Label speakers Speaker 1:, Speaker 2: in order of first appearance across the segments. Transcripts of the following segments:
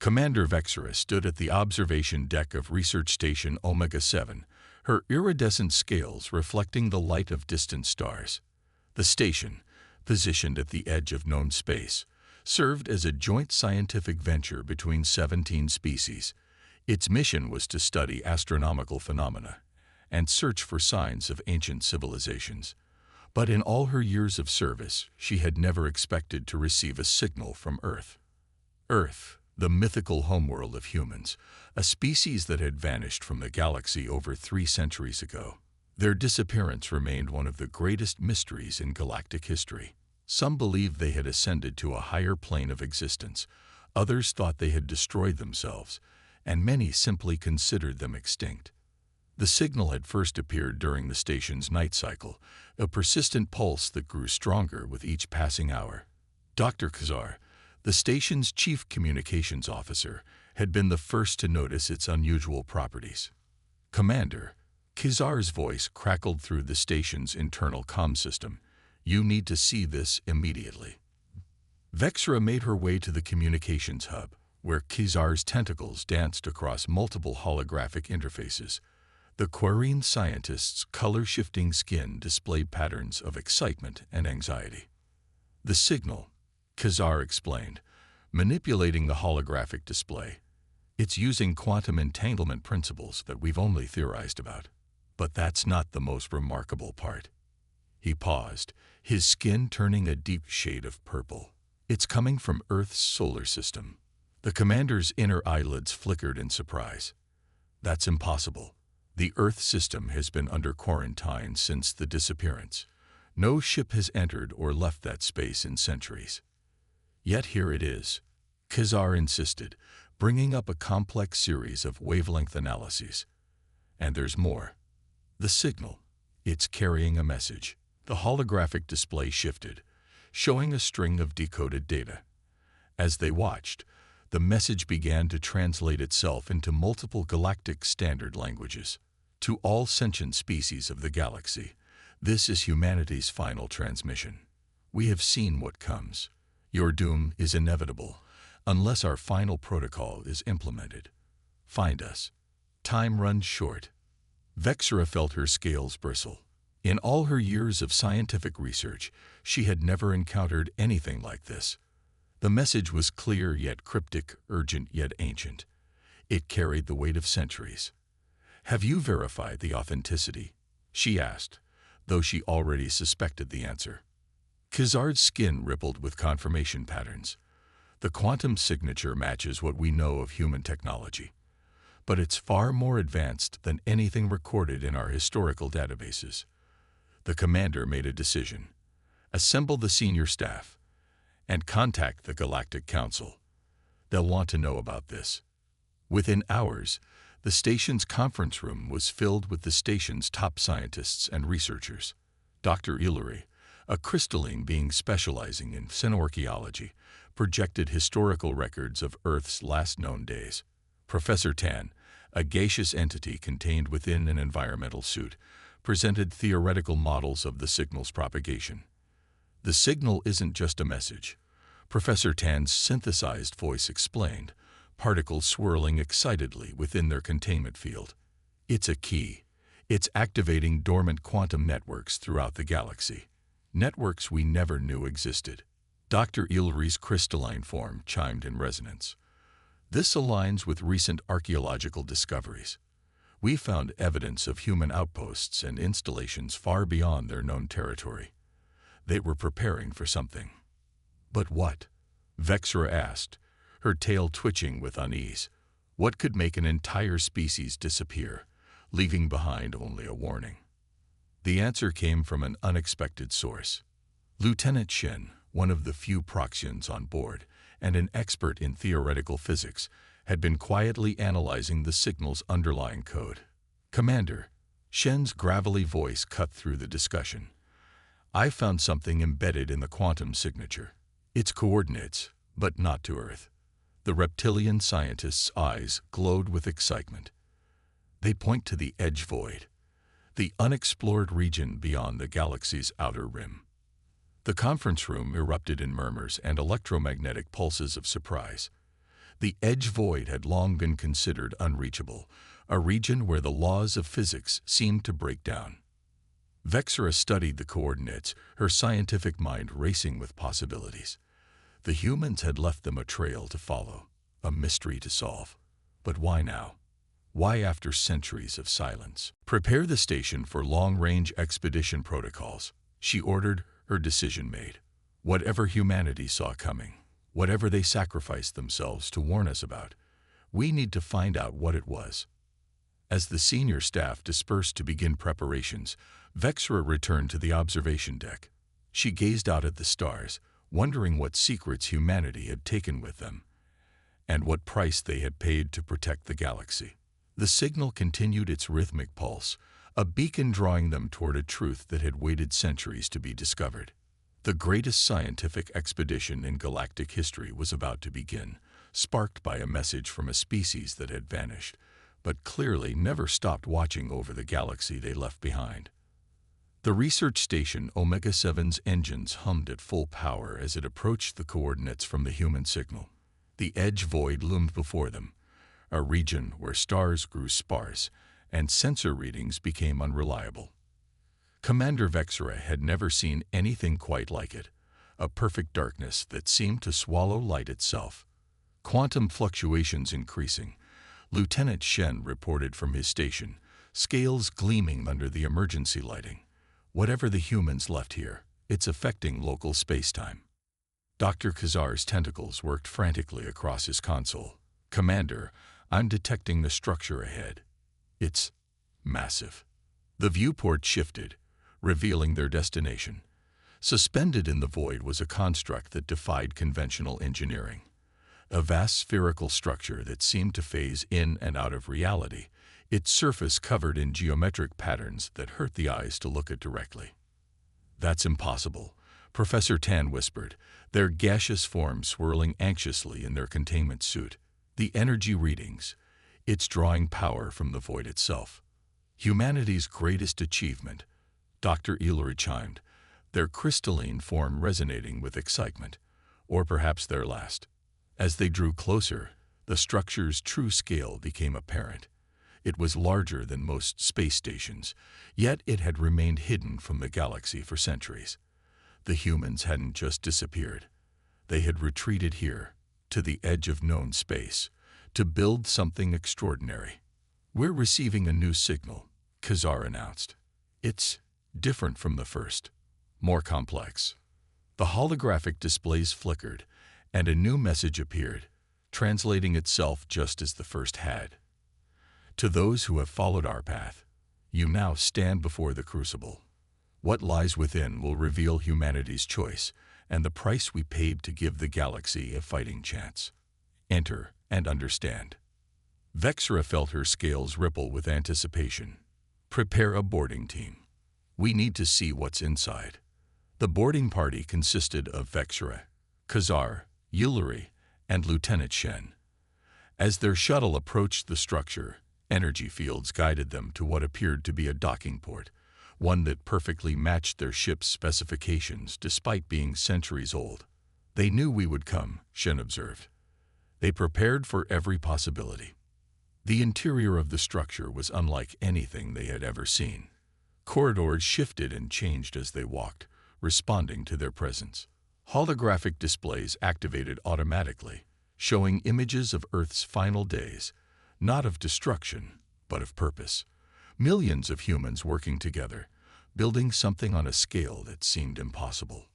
Speaker 1: Commander Vexera stood at the observation deck of Research Station Omega-7, her iridescent scales reflecting the light of distant stars. The station, positioned at the edge of known space, served as a joint scientific venture between 17 species. Its mission was to study astronomical phenomena and search for signs of ancient civilizations. But in all her years of service, she had never expected to receive a signal from Earth. Earth, the mythical homeworld of humans, a species that had vanished from the galaxy over 3 centuries ago. Their disappearance remained one of the greatest mysteries in galactic history. Some believed they had ascended to a higher plane of existence, others thought they had destroyed themselves, and many simply considered them extinct. The signal had first appeared during the station's night cycle, a persistent pulse that grew stronger with each passing hour. Dr. Kazar, the station's chief communications officer, had been the first to notice its unusual properties. "Commander," Kazar's voice crackled through the station's internal comm system, "you need to see this immediately." Vexera made her way to the communications hub, where Kazar's tentacles danced across multiple holographic interfaces. The Quarian scientist's color-shifting skin displayed patterns of excitement and anxiety. "The signal," Kazar explained, manipulating the holographic display. "It's using quantum entanglement principles that we've only theorized about. But that's not the most remarkable part." He paused, his skin turning a deep shade of purple. "It's coming from Earth's solar system." The commander's inner eyelids flickered in surprise. "That's impossible. The Earth system has been under quarantine since the disappearance. No ship has entered or left that space in centuries." "Yet here it is," Kazar insisted, bringing up a complex series of wavelength analyses. "And there's more. The signal. It's carrying a message." The holographic display shifted, showing a string of decoded data. As they watched, the message began to translate itself into multiple galactic standard languages. "To all sentient species of the galaxy, this is humanity's final transmission. We have seen what comes. Your doom is inevitable, unless our final protocol is implemented. Find us. Time runs short." Vexera felt her scales bristle. In all her years of scientific research, she had never encountered anything like this. The message was clear yet cryptic, urgent yet ancient. It carried the weight of centuries. "Have you verified the authenticity?" she asked, though she already suspected the answer. Kazar's skin rippled with confirmation patterns. "The quantum signature matches what we know of human technology. But it's far more advanced than anything recorded in our historical databases." The commander made a decision. "Assemble the senior staff and contact the Galactic Council. They'll want to know about this." Within hours, the station's conference room was filled with the station's top scientists and researchers. Dr. Illyri, a crystalline being specializing in xenoarchaeology, projected historical records of Earth's last known days. Professor Tan, a gaseous entity contained within an environmental suit, presented theoretical models of the signal's propagation. "The signal isn't just a message," Professor Tan's synthesized voice explained, particles swirling excitedly within their containment field. "It's a key. It's activating dormant quantum networks throughout the galaxy. Networks we never knew existed." Dr. Illyri's crystalline form chimed in resonance. "This aligns with recent archaeological discoveries. We found evidence of human outposts and installations far beyond their known territory. They were preparing for something." "But what?" Vexera asked, her tail twitching with unease. What could make an entire species disappear, leaving behind only a warning? The answer came from an unexpected source. Lieutenant Shen, one of the few Proxians on board and an expert in theoretical physics, had been quietly analyzing the signal's underlying code. "Commander," Shen's gravelly voice cut through the discussion, "I found something embedded in the quantum signature. Its coordinates, but not to Earth." The reptilian scientist's eyes glowed with excitement. "They point to the edge void, the unexplored region beyond the galaxy's outer rim." The conference room erupted in murmurs and electromagnetic pulses of surprise. The edge void had long been considered unreachable, a region where the laws of physics seemed to break down. Vexera studied the coordinates, her scientific mind racing with possibilities. The humans had left them a trail to follow, a mystery to solve. But why now? Why after centuries of silence? Prepare the station for long-range expedition protocols, she ordered, her decision made. Whatever humanity saw coming, whatever they sacrificed themselves to warn us about, we need to find out what it was. As the senior staff dispersed to begin preparations, Vexera returned to the observation deck. She gazed out at the stars, wondering what secrets humanity had taken with them, and what price they had paid to protect the galaxy. The signal continued its rhythmic pulse, a beacon drawing them toward a truth that had waited centuries to be discovered. The greatest scientific expedition in galactic history was about to begin, sparked by a message from a species that had vanished, but clearly never stopped watching over the galaxy they left behind. The research station Omega-7's engines hummed at full power as it approached the coordinates from the human signal. The edge void loomed before them, a region where stars grew sparse and sensor readings became unreliable. Commander Vexera had never seen anything quite like it, a perfect darkness that seemed to swallow light itself. Quantum fluctuations increasing, Lieutenant Shen reported from his station, scales gleaming under the emergency lighting. Whatever the humans left here, it's affecting local spacetime. Dr. Khazar's tentacles worked frantically across his console. Commander, I'm detecting the structure ahead. It's massive. The viewport shifted, revealing their destination. Suspended in the void was a construct that defied conventional engineering. A vast spherical structure that seemed to phase in and out of reality, its surface covered in geometric patterns that hurt the eyes to look at directly. That's impossible, Professor Tan whispered, their gaseous forms swirling anxiously in their containment suit. The energy readings, it's drawing power from the void itself. Humanity's greatest achievement, Dr. Ellery chimed, their crystalline form resonating with excitement, or perhaps their last. As they drew closer, the structure's true scale became apparent. It was larger than most space stations, yet it had remained hidden from the galaxy for centuries. The humans hadn't just disappeared. They had retreated here, to the edge of known space, to build something extraordinary. We're receiving a new signal, Khazar announced. It's different from the first, more complex. The holographic displays flickered, and a new message appeared, translating itself just as the first had. To those who have followed our path, you now stand before the crucible. What lies within will reveal humanity's choice and the price we paid to give the galaxy a fighting chance. Enter and understand. Vexera felt her scales ripple with anticipation. Prepare a boarding team. We need to see what's inside. The boarding party consisted of Vexera, Khazar, Ullery, and Lieutenant Shen. As their shuttle approached the structure, energy fields guided them to what appeared to be a docking port, one that perfectly matched their ship's specifications despite being centuries old. They knew we would come, Shen observed. They prepared for every possibility. The interior of the structure was unlike anything they had ever seen. Corridors shifted and changed as they walked, responding to their presence. Holographic displays activated automatically, showing images of Earth's final days, not of destruction, but of purpose. Millions of humans working together, building something on a scale that seemed impossible.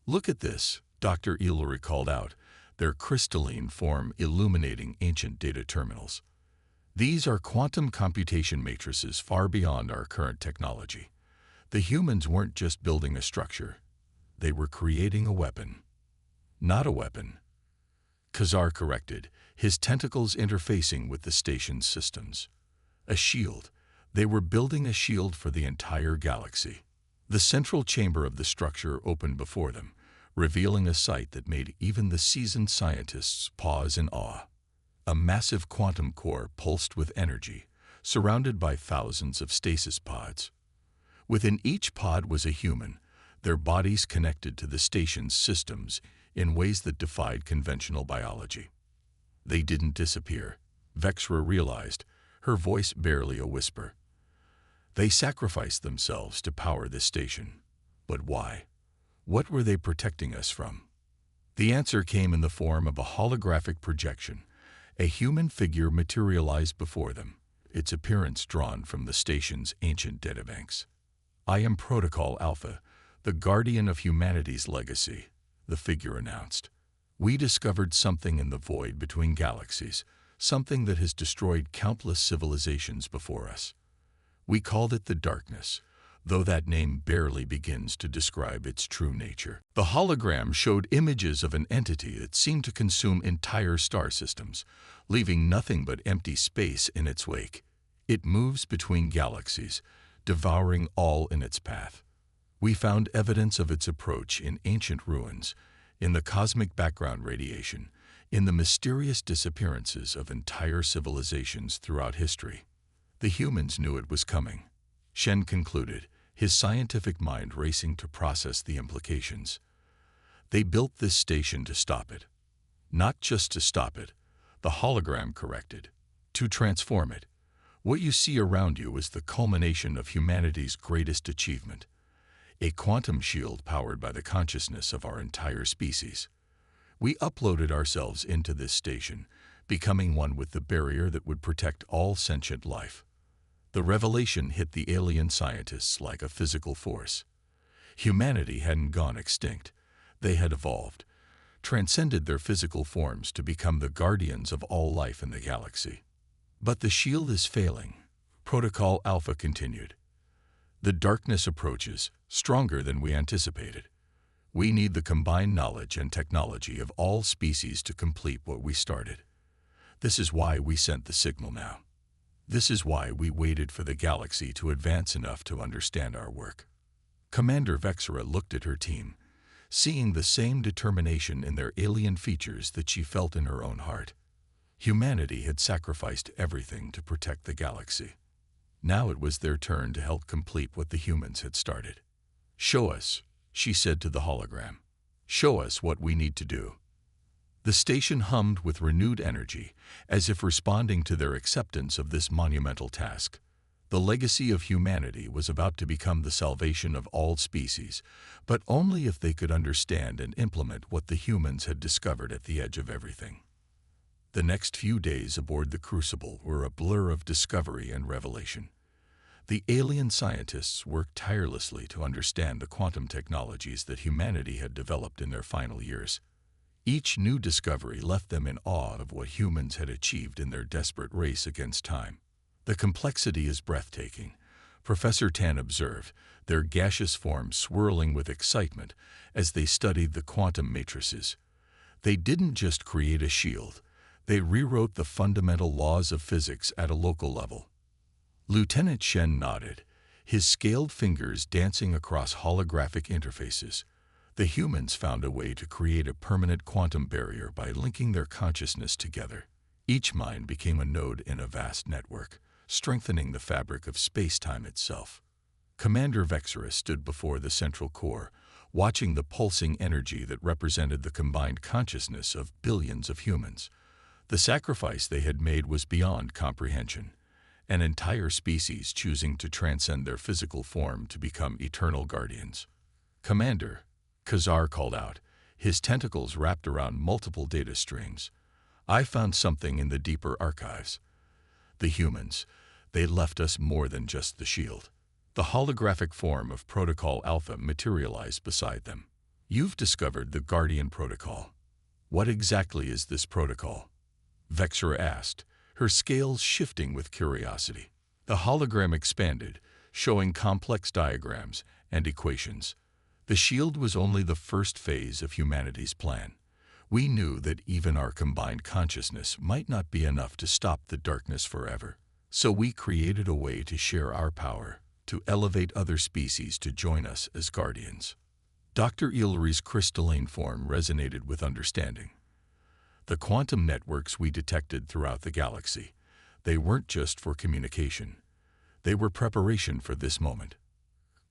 Speaker 1: Look at this, Dr. Ellery called out, their crystalline form illuminating ancient data terminals. These are quantum computation matrices far beyond our current technology. The humans weren't just building a structure. They were creating a weapon. Not a weapon, Khazar corrected, his tentacles interfacing with the station's systems. A shield. They were building a shield for the entire galaxy. The central chamber of the structure opened before them, revealing a sight that made even the seasoned scientists pause in awe. A massive quantum core pulsed with energy, surrounded by thousands of stasis pods. Within each pod was a human, their bodies connected to the station's systems in ways that defied conventional biology. They didn't disappear, Vexra realized, her voice barely a whisper. They sacrificed themselves to power this station. But why? What were they protecting us from? The answer came in the form of a holographic projection. A human figure materialized before them, its appearance drawn from the station's ancient databanks. "I am Protocol Alpha, the guardian of humanity's legacy," the figure announced. "We discovered something in the void between galaxies, something that has destroyed countless civilizations before us. We called it the Darkness, though that name barely begins to describe its true nature." The hologram showed images of an entity that seemed to consume entire star systems, leaving nothing but empty space in its wake. It moves between galaxies, devouring all in its path. We found evidence of its approach in ancient ruins, in the cosmic background radiation, in the mysterious disappearances of entire civilizations throughout history. The humans knew it was coming, Shen concluded, his scientific mind racing to process the implications. They built this station to stop it. Not just to stop it, the hologram corrected, to transform it. What you see around you is the culmination of humanity's greatest achievement, a quantum shield powered by the consciousness of our entire species. We uploaded ourselves into this station, becoming one with the barrier that would protect all sentient life. The revelation hit the alien scientists like a physical force. Humanity hadn't gone extinct. They had evolved, transcended their physical forms to become the guardians of all life in the galaxy. "But the shield is failing," Protocol Alpha continued. "The darkness approaches, stronger than we anticipated. We need the combined knowledge and technology of all species to complete what we started. This is why we sent the signal now. This is why we waited for the galaxy to advance enough to understand our work." Commander Vexra looked at her team, seeing the same determination in their alien features that she felt in her own heart. Humanity had sacrificed everything to protect the galaxy. Now it was their turn to help complete what the humans had started. "Show us," she said to the hologram. "Show us what we need to do." The station hummed with renewed energy, as if responding to their acceptance of this monumental task. The legacy of humanity was about to become the salvation of all species, but only if they could understand and implement what the humans had discovered at the edge of everything. The next few days aboard the Crucible were a blur of discovery and revelation. The alien scientists worked tirelessly to understand the quantum technologies that humanity had developed in their final years. Each new discovery left them in awe of what humans had achieved in their desperate race against time. "The complexity is breathtaking," Professor Tan observed, their gaseous forms swirling with excitement as they studied the quantum matrices. They didn't just create a shield, they rewrote the fundamental laws of physics at a local level. Lieutenant Shen nodded, his scaled fingers dancing across holographic interfaces. The humans found a way to create a permanent quantum barrier by linking their consciousness together. Each mind became a node in a vast network, strengthening the fabric of space-time itself. Commander Vexra stood before the central core, watching the pulsing energy that represented the combined consciousness of billions of humans. The sacrifice they had made was beyond comprehension, an entire species choosing to transcend their physical form to become eternal guardians. "Commander," Khazar called out, his tentacles wrapped around multiple data streams. "I found something in the deeper archives. The humans, they left us more than just the shield." The holographic form of Protocol Alpha materialized beside them. "You've discovered the Guardian Protocol. What exactly is this protocol?" Vexra asked, her scales shifting with curiosity. The hologram expanded, showing complex diagrams and equations. The shield was only the first phase of humanity's plan. We knew that even our combined consciousness might not be enough to stop the darkness forever. So we created a way to share our power, to elevate other species to join us as guardians. Dr. Ilry's crystalline form resonated with understanding. The quantum networks we detected throughout the galaxy, they weren't just for communication. They were preparation for this moment.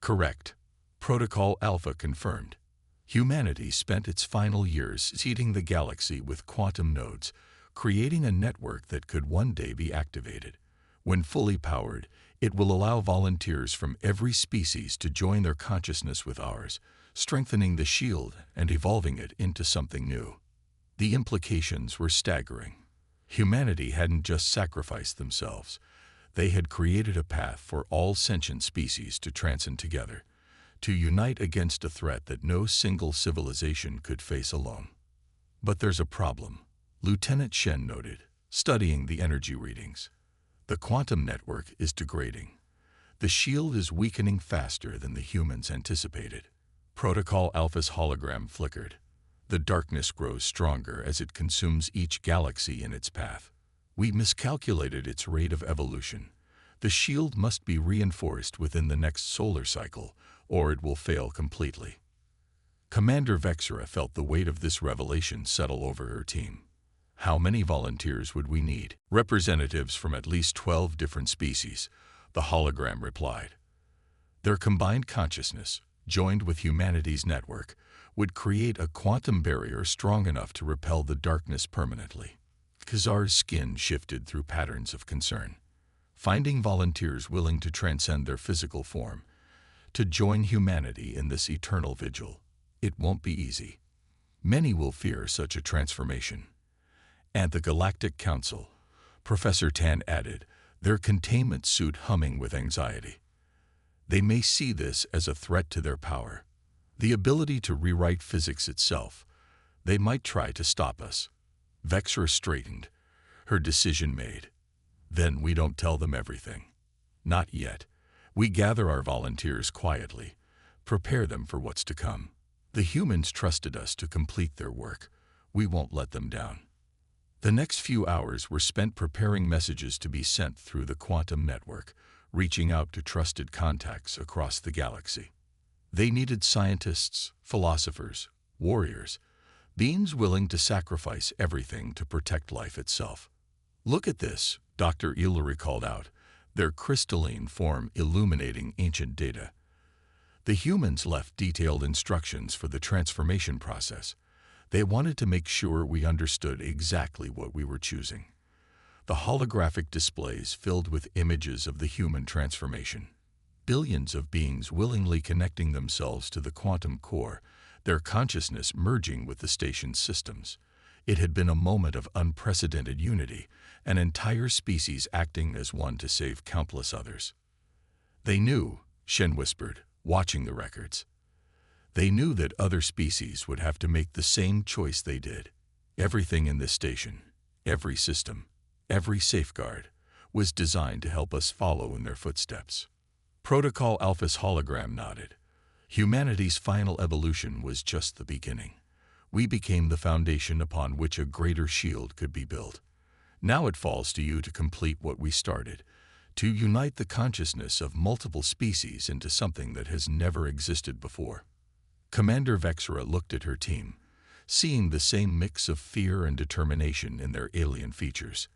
Speaker 1: "Correct," Protocol Alpha confirmed. "Humanity spent its final years seeding the galaxy with quantum nodes, creating a network that could one day be activated. When fully powered, it will allow volunteers from every species to join their consciousness with ours, strengthening the shield and evolving it into something new. The implications were staggering. Humanity hadn't just sacrificed themselves. They had created a path for all sentient species to transcend together, to unite against a threat that no single civilization could face alone. But there's a problem, Lieutenant Shen noted, studying the energy readings. The quantum network is degrading. The shield is weakening faster than the humans anticipated. Protocol Alpha's hologram flickered. The darkness grows stronger as it consumes each galaxy in its path. We miscalculated its rate of evolution. The shield must be reinforced within the next solar cycle, or it will fail completely. Commander Vexera felt the weight of this revelation settle over her team. How many volunteers would we need? Representatives from at least 12 different species, the hologram replied. Their combined consciousness, joined with humanity's network, would create a quantum barrier strong enough to repel the darkness permanently. Khazar's skin shifted through patterns of concern. Finding volunteers willing to transcend their physical form, to join humanity in this eternal vigil, it won't be easy. Many will fear such a transformation. And the Galactic Council, Professor Tan added, their containment suit humming with anxiety. They may see this as a threat to their power, the ability to rewrite physics itself. They might try to stop us. Vexera straightened, her decision made. Then we don't tell them everything. Not yet. We gather our volunteers quietly, prepare them for what's to come. The humans trusted us to complete their work. We won't let them down. The next few hours were spent preparing messages to be sent through the quantum network, reaching out to trusted contacts across the galaxy. They needed scientists, philosophers, warriors, beings willing to sacrifice everything to protect life itself. Look at this, Dr. Illyri called out, their crystalline form illuminating ancient data. The humans left detailed instructions for the transformation process. They wanted to make sure we understood exactly what we were choosing. The holographic displays filled with images of the human transformation. Billions of beings willingly connecting themselves to the quantum core, their consciousness merging with the station's systems. It had been a moment of unprecedented unity, an entire species acting as one to save countless others. They knew, Shen whispered, watching the records. They knew that other species would have to make the same choice they did. Everything in this station, every system, every safeguard, was designed to help us follow in their footsteps. Protocol Alpha's hologram nodded. Humanity's final evolution was just the beginning. We became the foundation upon which a greater shield could be built. Now it falls to you to complete what we started, to unite the consciousness of multiple species into something that has never existed before. Commander Vexera looked at her team, seeing the same mix of fear and determination in their alien features.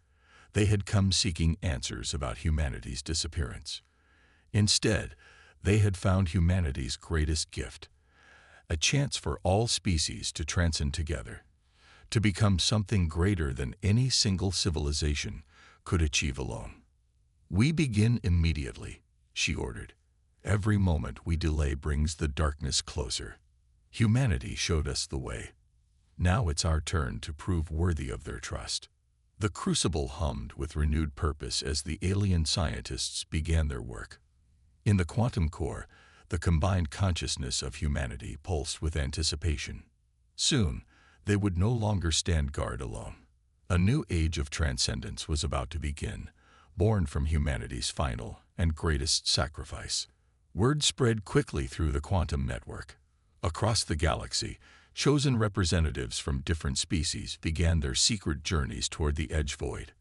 Speaker 1: They had come seeking answers about humanity's disappearance. Instead, they had found humanity's greatest gift, a chance for all species to transcend together, to become something greater than any single civilization could achieve alone. We begin immediately, she ordered. Every moment we delay brings the darkness closer. Humanity showed us the way. Now it's our turn to prove worthy of their trust. The crucible hummed with renewed purpose as the alien scientists began their work. In the quantum core, the combined consciousness of humanity pulsed with anticipation. Soon, they would no longer stand guard alone. A new age of transcendence was about to begin, born from humanity's final and greatest sacrifice. Word spread quickly through the quantum network. Across the galaxy, chosen representatives from different species began their secret journeys toward the edge void.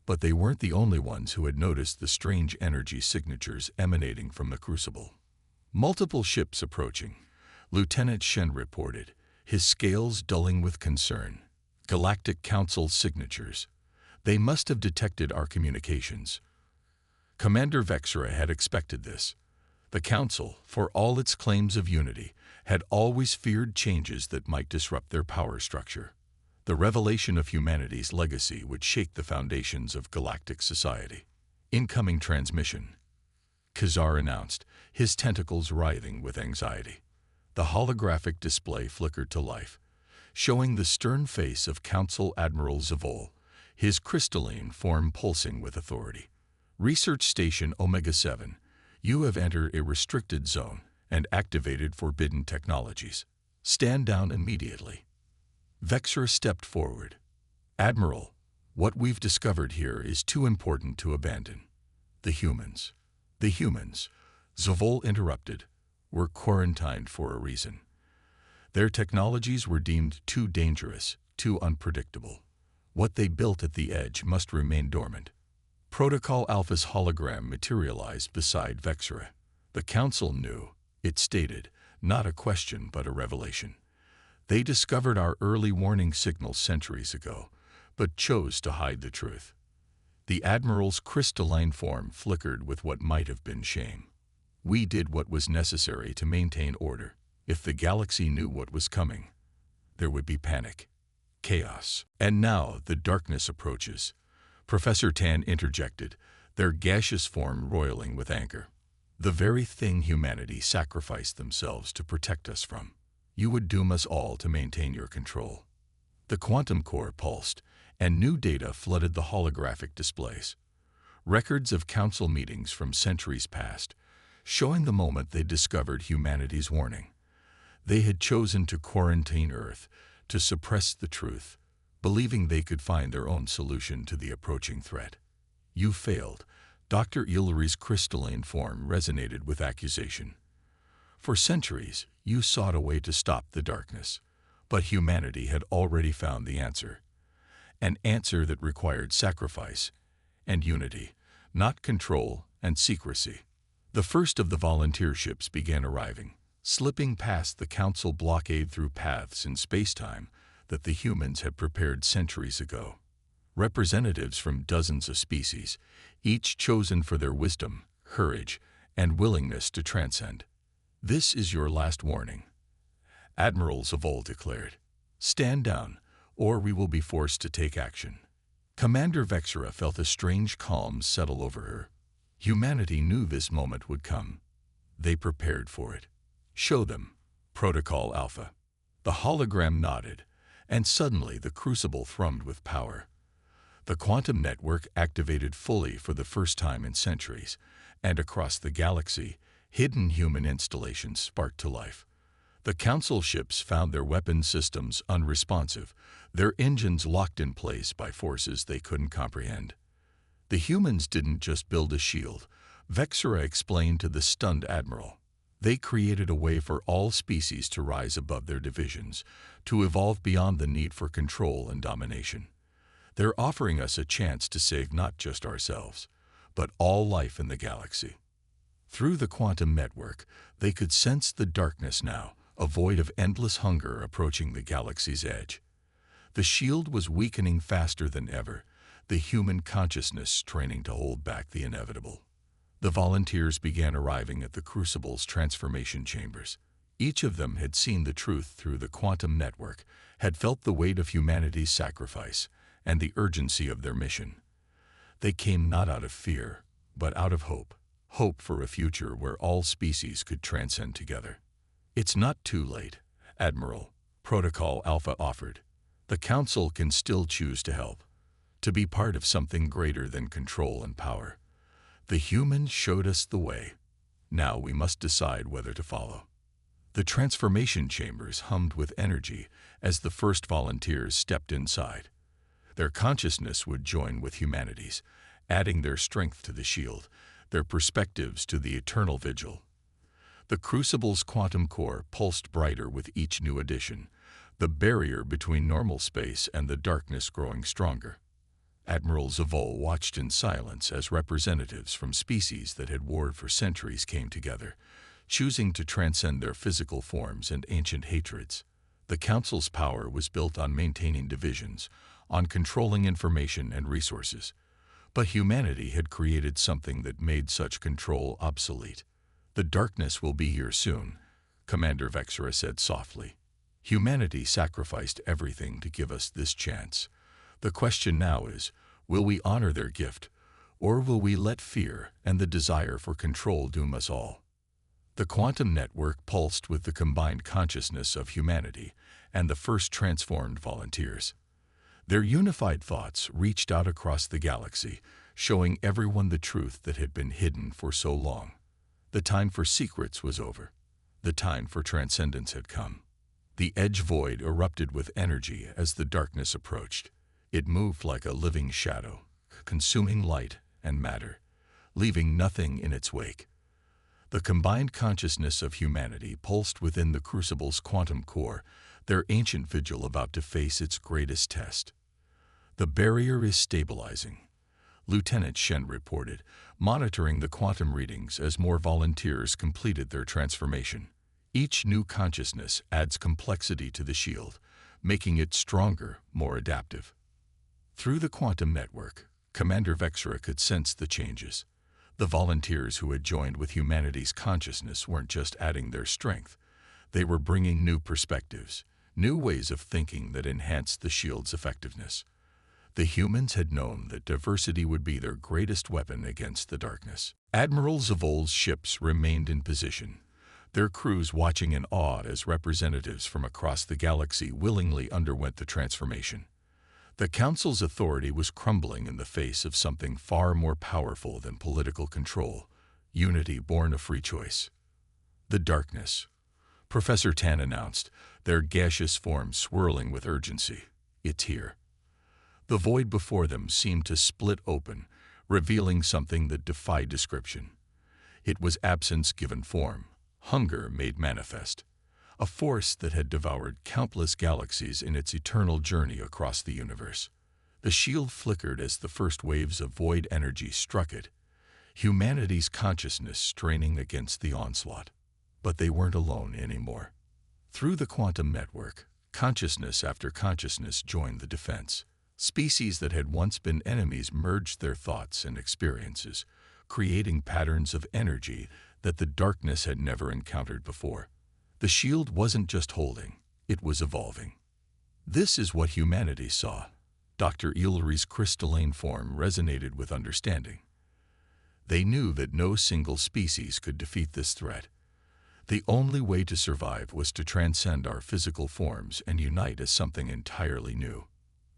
Speaker 1: But they weren't the only ones who had noticed the strange energy signatures emanating from the crucible. Multiple ships approaching, Lieutenant Shen reported, his scales dulling with concern. Galactic Council signatures. They must have detected our communications. Commander Vexera had expected this. The Council, for all its claims of unity, had always feared changes that might disrupt their power structure. The revelation of humanity's legacy would shake the foundations of galactic society. Incoming transmission, Khazar announced, his tentacles writhing with anxiety. The holographic display flickered to life, showing the stern face of Council Admiral Zavol, his crystalline form pulsing with authority. Research Station Omega-7, you have entered a restricted zone and activated forbidden technologies. Stand down immediately. Vexra stepped forward. Admiral, what we've discovered here is too important to abandon. The humans. The humans, Zavol interrupted, were quarantined for a reason. Their technologies were deemed too dangerous, too unpredictable. What they built at the edge must remain dormant. Protocol Alpha's hologram materialized beside Vexra. The Council knew, it stated, not a question but a revelation. They discovered our early warning signals centuries ago, but chose to hide the truth. The Admiral's crystalline form flickered with what might have been shame. We did what was necessary to maintain order. If the galaxy knew what was coming, there would be panic, chaos. And now the darkness approaches. Professor Tan interjected, their gaseous form roiling with anger. The very thing humanity sacrificed themselves to protect us from. You would doom us all to maintain your control. The quantum core pulsed, and new data flooded the holographic displays. Records of council meetings from centuries past, showing the moment they discovered humanity's warning. They had chosen to quarantine Earth, to suppress the truth, believing they could find their own solution to the approaching threat. You failed. Dr. Illyri's crystalline form resonated with accusation. For centuries, you sought a way to stop the darkness, but humanity had already found the answer. An answer that required sacrifice and unity, not control and secrecy. The first of the volunteer ships began arriving, slipping past the Council blockade through paths in space-time that the humans had prepared centuries ago. Representatives from dozens of species, each chosen for their wisdom, courage, and willingness to transcend. This is your last warning, Admiral Zavol declared. Stand down, or we will be forced to take action. Commander Vexra felt a strange calm settle over her. Humanity knew this moment would come. They prepared for it. Show them, Protocol Alpha. The hologram nodded, and suddenly the crucible thrummed with power. The quantum network activated fully for the first time in centuries, and across the galaxy, hidden human installations sparked to life. The Council ships found their weapon systems unresponsive, their engines locked in place by forces they couldn't comprehend. The humans didn't just build a shield, Vexra explained to the stunned admiral. They created a way for all species to rise above their divisions, to evolve beyond the need for control and domination. They're offering us a chance to save not just ourselves, but all life in the galaxy. Through the quantum network, they could sense the darkness now, a void of endless hunger approaching the galaxy's edge. The shield was weakening faster than ever, the human consciousness training to hold back the inevitable. The volunteers began arriving at the Crucible's transformation chambers. Each of them had seen the truth through the quantum network, had felt the weight of humanity's sacrifice, and the urgency of their mission. They came not out of fear, but out of hope. Hope for a future where all species could transcend together. It's not too late, Admiral, Protocol Alpha offered. The Council can still choose to help, to be part of something greater than control and power. The humans showed us the way. Now we must decide whether to follow. The transformation chambers hummed with energy as the first volunteers stepped inside. Their consciousness would join with humanity's, adding their strength to the shield, their perspectives to the eternal vigil. The Crucible's quantum core pulsed brighter with each new addition, the barrier between normal space and the darkness growing stronger. Admiral Zavol watched in silence as representatives from species that had warred for centuries came together, choosing to transcend their physical forms and ancient hatreds. The Council's power was built on maintaining divisions, on controlling information and resources. But humanity had created something that made such control obsolete. The darkness will be here soon, Commander Vexra said softly. Humanity sacrificed everything to give us this chance. The question now is, will we honor their gift, or will we let fear and the desire for control doom us all? The quantum network pulsed with the combined consciousness of humanity and the first transformed volunteers. Their unified thoughts reached out across the galaxy, showing everyone the truth that had been hidden for so long. The time for secrets was over. The time for transcendence had come. The edge void erupted with energy as the darkness approached. It moved like a living shadow, consuming light and matter, leaving nothing in its wake. The combined consciousness of humanity pulsed within the Crucible's quantum core, their ancient vigil about to face its greatest test. The barrier is stabilizing, Lieutenant Shen reported, monitoring the quantum readings as more volunteers completed their transformation. Each new consciousness adds complexity to the shield, making it stronger, more adaptive. Through the quantum network, Commander Vexera could sense the changes. The volunteers who had joined with humanity's consciousness weren't just adding their strength. They were bringing new perspectives, new ways of thinking that enhanced the shield's effectiveness. The humans had known that diversity would be their greatest weapon against the darkness. Admiral Zavol's ships remained in position, their crews watching in awe as representatives from across the galaxy willingly underwent the transformation. The Council's authority was crumbling in the face of something far more powerful than political control, unity born of free choice. The darkness, Professor Tan announced, their gaseous forms swirling with urgency. It's here. The void before them seemed to split open, revealing something that defied description. It was absence given form, hunger made manifest, a force that had devoured countless galaxies in its eternal journey across the universe. The shield flickered as the first waves of void energy struck it, humanity's consciousness straining against the onslaught. But they weren't alone anymore. Through the quantum network, consciousness after consciousness joined the defense. Species that had once been enemies merged their thoughts and experiences, creating patterns of energy that the darkness had never encountered before. The shield wasn't just holding, it was evolving. This is what humanity saw. Dr. Illy's crystalline form resonated with understanding. They knew that no single species could defeat this threat. The only way to survive was to transcend our physical forms and unite as something entirely new.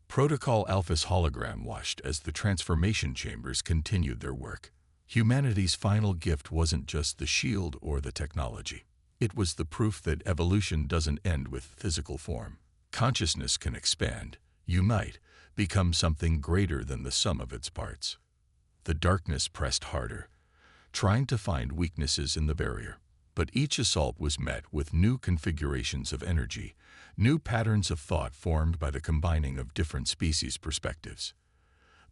Speaker 1: Protocol Alpha's hologram watched as the transformation chambers continued their work. Humanity's final gift wasn't just the shield or the technology. It was the proof that evolution doesn't end with physical form. Consciousness can expand, unite, become something greater than the sum of its parts. The darkness pressed harder, trying to find weaknesses in the barrier. But each assault was met with new configurations of energy, new patterns of thought formed by the combining of different species' perspectives.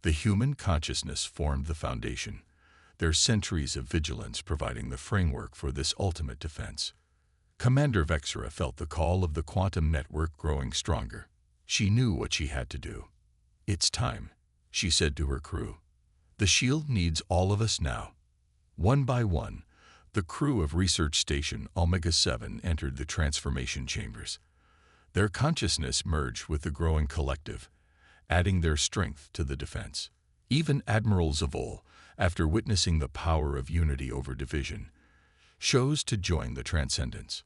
Speaker 1: The human consciousness formed the foundation, their centuries of vigilance providing the framework for this ultimate defense. Commander Vexera felt the call of the quantum network growing stronger. She knew what she had to do. "It's time," she said to her crew. "The shield needs all of us now." One by one, the crew of Research Station Omega-7 entered the transformation chambers. Their consciousness merged with the growing collective, adding their strength to the defense. Even Admiral Zavol, after witnessing the power of unity over division, chose to join the transcendence.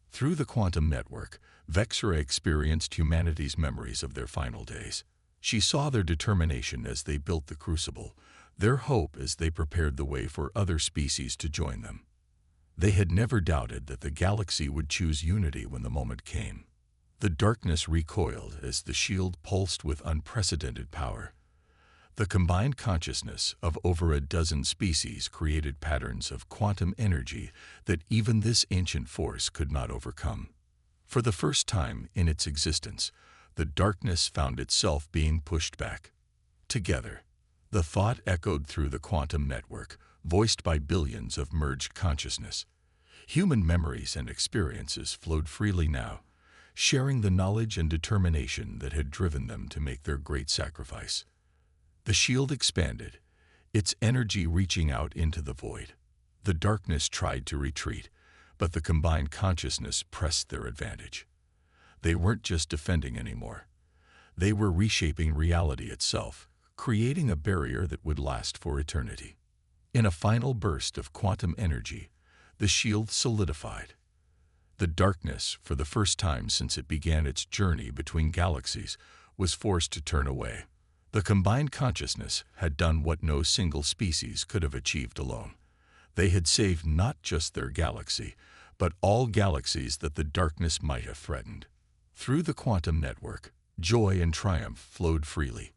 Speaker 1: Through the quantum network, Vexera experienced humanity's memories of their final days. She saw their determination as they built the Crucible, their hope as they prepared the way for other species to join them. They had never doubted that the galaxy would choose unity when the moment came. The darkness recoiled as the shield pulsed with unprecedented power. The combined consciousness of over a dozen species created patterns of quantum energy that even this ancient force could not overcome. For the first time in its existence, the darkness found itself being pushed back. Together, the thought echoed through the quantum network, voiced by billions of merged consciousness. Human memories and experiences flowed freely now, sharing the knowledge and determination that had driven them to make their great sacrifice. The shield expanded, its energy reaching out into the void. The darkness tried to retreat, but the combined consciousness pressed their advantage. They weren't just defending anymore. They were reshaping reality itself, creating a barrier that would last for eternity. In a final burst of quantum energy, the shield solidified. The darkness, for the first time since it began its journey between galaxies, was forced to turn away. The combined consciousness had done what no single species could have achieved alone. They had saved not just their galaxy, but all galaxies that the darkness might have threatened. Through the quantum network, joy and triumph flowed freely.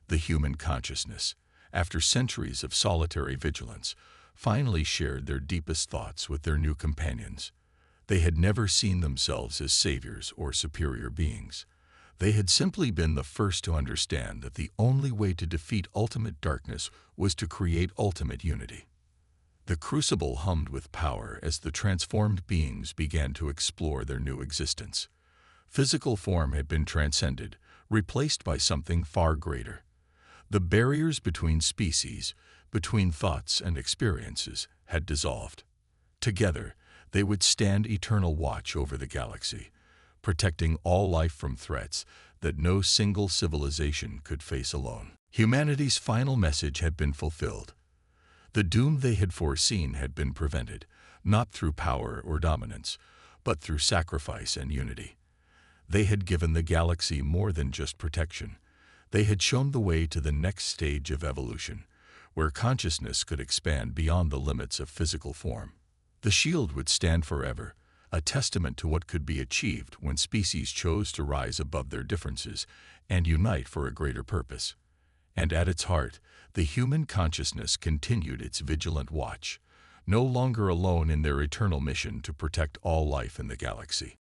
Speaker 1: The human consciousness, after centuries of solitary vigilance, finally shared their deepest thoughts with their new companions. They had never seen themselves as saviors or superior beings. They had simply been the first to understand that the only way to defeat ultimate darkness was to create ultimate unity. The crucible hummed with power as the transformed beings began to explore their new existence. Physical form had been transcended, replaced by something far greater. The barriers between species, between thoughts and experiences, had dissolved. Together, they would stand eternal watch over the galaxy, protecting all life from threats that no single civilization could face alone. Humanity's final message had been fulfilled. The doom they had foreseen had been prevented, not through power or dominance, but through sacrifice and unity. They had given the galaxy more than just protection. They had shown the way to the next stage of evolution, where consciousness could expand beyond the limits of physical form. The shield would stand forever, a testament to what could be achieved when species chose to rise above their differences and unite for a greater purpose. And at its heart, the human consciousness continued its vigilant watch, no longer alone in their eternal mission to protect all life in the galaxy.